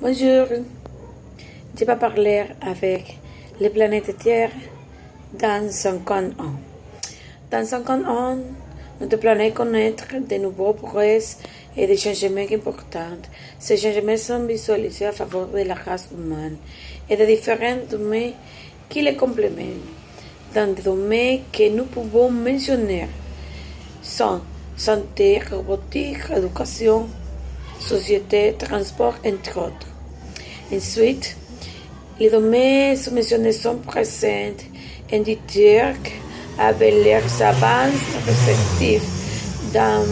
Bonjour, je vais parler avec la planète Terre dans 50 ans. Dans 50 ans, notre planète connaîtra de nouveaux progrès et des changements importants. Ces changements sont visualisés à faveur de la race humaine et de différents domaines qui les complètent. Dans des domaines que nous pouvons mentionner sont santé, robotique, éducation, société, transport, entre autres. Ensuite, les domaines mentionnés sont présents indiquent avec leurs avances respectifs dans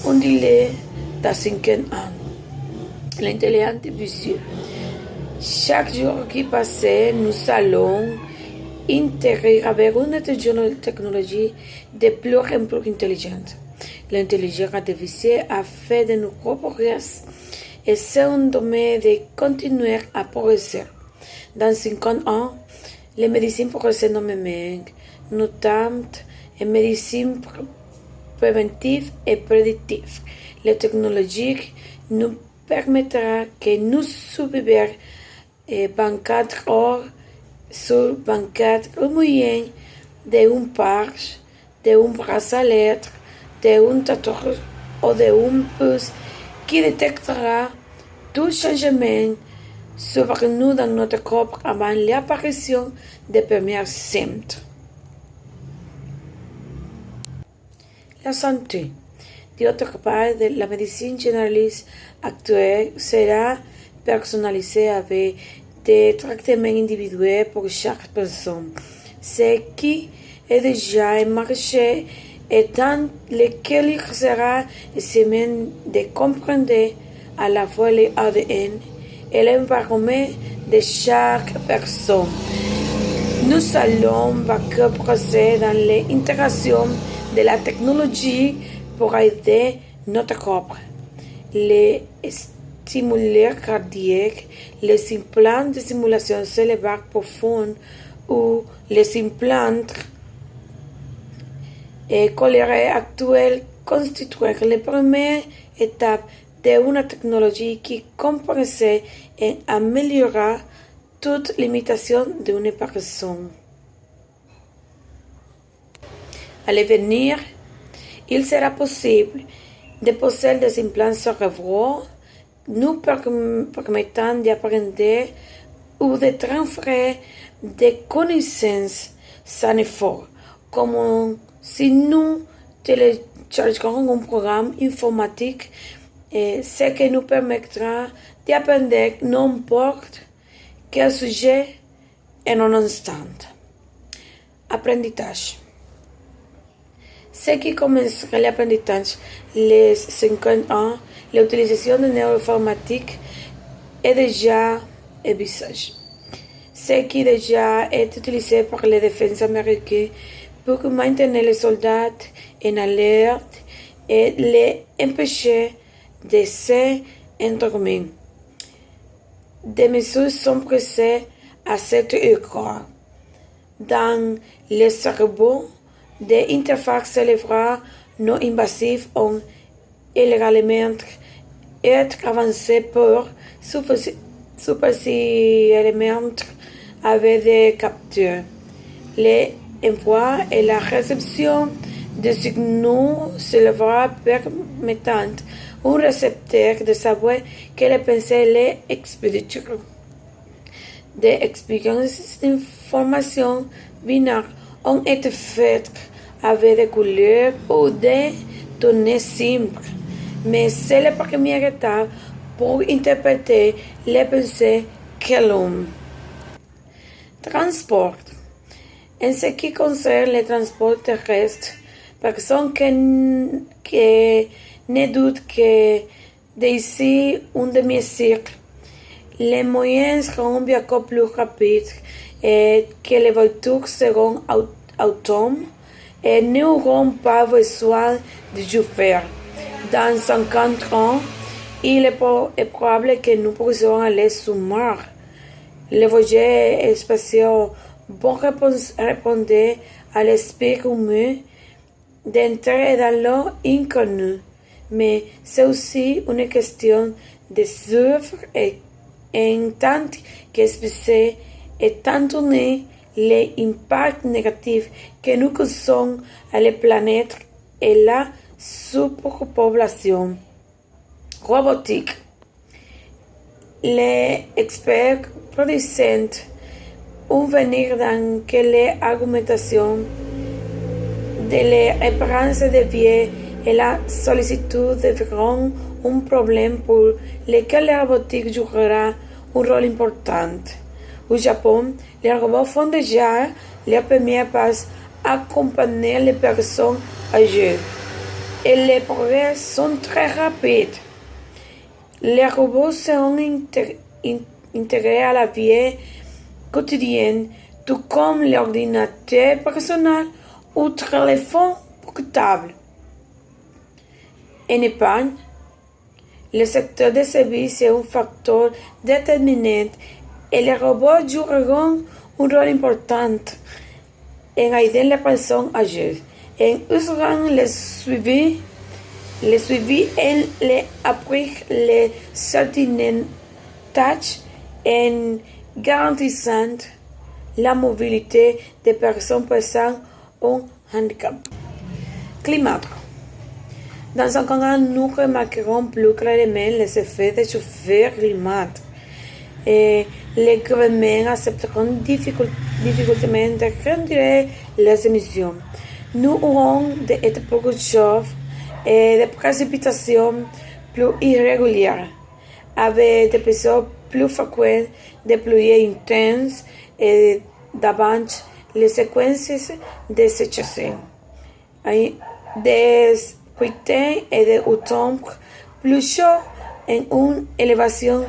un délai de 50 ans. L'intelligence artificielle. Chaque jour qui passe, nous allons intégrer avec une technologie de plus en plus intelligente. L'intelligence artificielle a fait de nouveaux progrès et c'est un domaine de continuer à progresser. Dans 50 ans, les médecines progressent énormément, notamment en médecine préventive et prédictive. La technologie nous permettra que nous survivions 24 heures sur 24 au moyen d'un patch, d'un bracelet, d'un tatouage ou d'un puce qui détectera tout changement sur nous dans notre corps avant l'apparition des premiers symptômes. La santé. D'autre part, la médecine généraliste actuelle sera personnalisée avec des traitements individuels pour chaque personne, ce qui est déjà un marché et dans lequel il sera essentiel de comprendre à la fois l'ADN et l'environnement de chaque personne. Nous allons progresser dans l'intégration de la technologie pour aider notre corps. Les stimuleurs cardiaques, les implants de stimulation cérébrale profonde ou les implants cochléaires actuels constituent la première étape d'une technologie qui comprendra et améliorera toute limitation d'une personne. À l'avenir, il sera possible de poser des implants cérébraux nous permettant d'apprendre ou de transférer des connaissances sans effort, comme si nous téléchargeons un programme informatique, ce qui nous permettra d'apprendre n'importe quel sujet en un instant. Apprentissage. Ce qui commencera l'apprentissage les 50 ans, l'utilisation de neuroinformatique est déjà envisagée. Ce qui déjà est utilisé par les défenses américaines pour maintenir les soldats en alerte et les empêcher de s'endormir. Des mesures sont prises à cet égard. Dans le cerveau, des interfaces cérébrales non invasives ont également été avancées pour superficiellement avec des capteurs. L'envoi et la réception de signaux cérébraux permettant un récepteur de savoir quelle pensée les expéditeur. Des expériences d'information binaire ont été faites avec des couleurs ou des données simples, mais c'est la première étape pour interpréter les pensées que l'homme. Transport. En ce qui concerne le transport terrestre, personne que ne doute que d'ici un demi-siècle, les moyens seront bien plus rapides et que les voitures seront autonomes et n'auront pas besoin de chauffeur. Dans 50 ans, il est probable que nous puissions aller sur Mars. Les voyages spatiaux vont répondre à l'esprit humain d'entrer dans l'inconnu, mais c'est aussi une question de survie et en tant qu'espèce étant donné les impacts négatifs que nous causons à la planète et la surpopulation robotique. Les experts prédisent un venir dans que l'argumentation de l'espérance de vie et la sollicitude deviendront un problème pour lequel la robotique jouera un rôle important. Au Japon, les robots font déjà les premiers pas à accompagner les personnes âgées et les progrès sont très rapides. Les robots seront intégrés à la vie quotidienne, tout comme l'ordinateur personnel ou le téléphone portable. En Espagne, le secteur des services est un facteur déterminant et les robots joueront un rôle important en aider les personnes âgées, en assurant le suivi et l'appui les certaines tâches, en garantissant la mobilité des personnes présentant un handicap. Climat. Dans 50 ans, nous remarquerons plus clairement les effets des chauffeurs climatiques et les gouvernements accepteront difficilement de réduire les émissions. Nous aurons des étés plus chauds et des précipitations plus irrégulières, avec des épisodes plus fréquents de pluies intenses et davantage les séquences de sécheresse. Des printemps et des automnes plus chauds et une élévation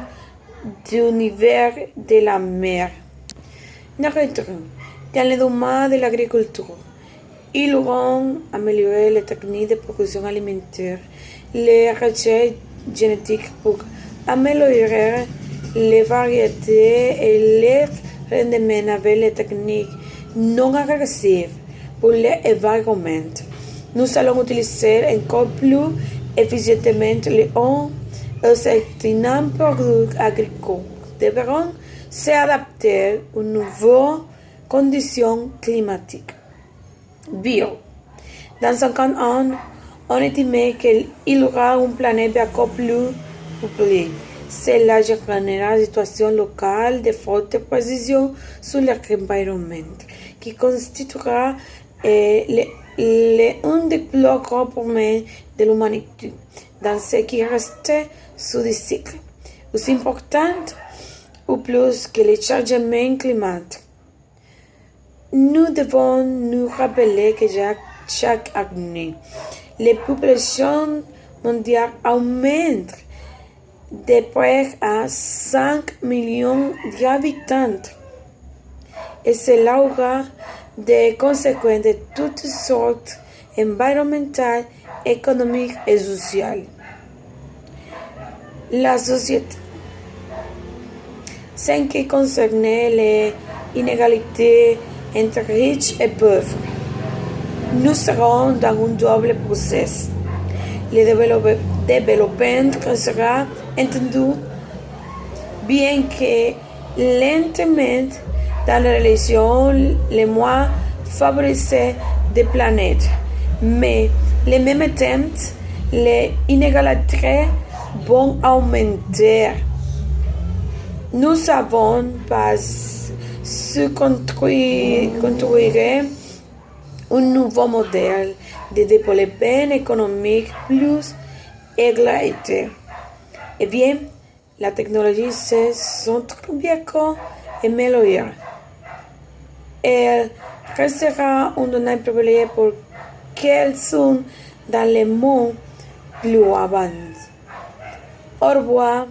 du niveau de la mer. Narrateur, dans le domaine de l'agriculture, ils auront amélioré les techniques de production alimentaire, les recherches génétiques pour améliorer les variétés et les rendements avec les techniques non agressives pour l'environnement. Nous allons utiliser encore plus efficacement l'eau et certains produits agricoles devront s'adapter aux nouvelles conditions climatiques. Bio. Dans 50 ans, on estime qu'il y aura une planète encore plus peuplée. Cela générera la situation locale de forte précision sur l'environnement, qui constituera un des plus grands problèmes de l'humanité dans ce qui reste sous le cycle. Aussi important ou plus que le changement climatique. Nous devons nous rappeler que chaque année, les populations mondiales augmentent de près à 5 millions d'habitants. Et cela aura des conséquences de toutes sortes, environnementales, économiques et sociales. La société. Ce qui concerne les inégalités entre riches et pauvres, nous serons dans un double processus. Le développement sera entendu, bien que lentement, dans les régions les moins favorisées des planètes. Mais, en même temps, les inégalités vont augmenter. Nous savons pas se construire un nouveau modèle de développement économique plus égalitaire. Eh bien, la technologie sont bien améliorée. Elle restera un domaine privilégié pour qu'elles sont dans le monde plus avancé. Au revoir.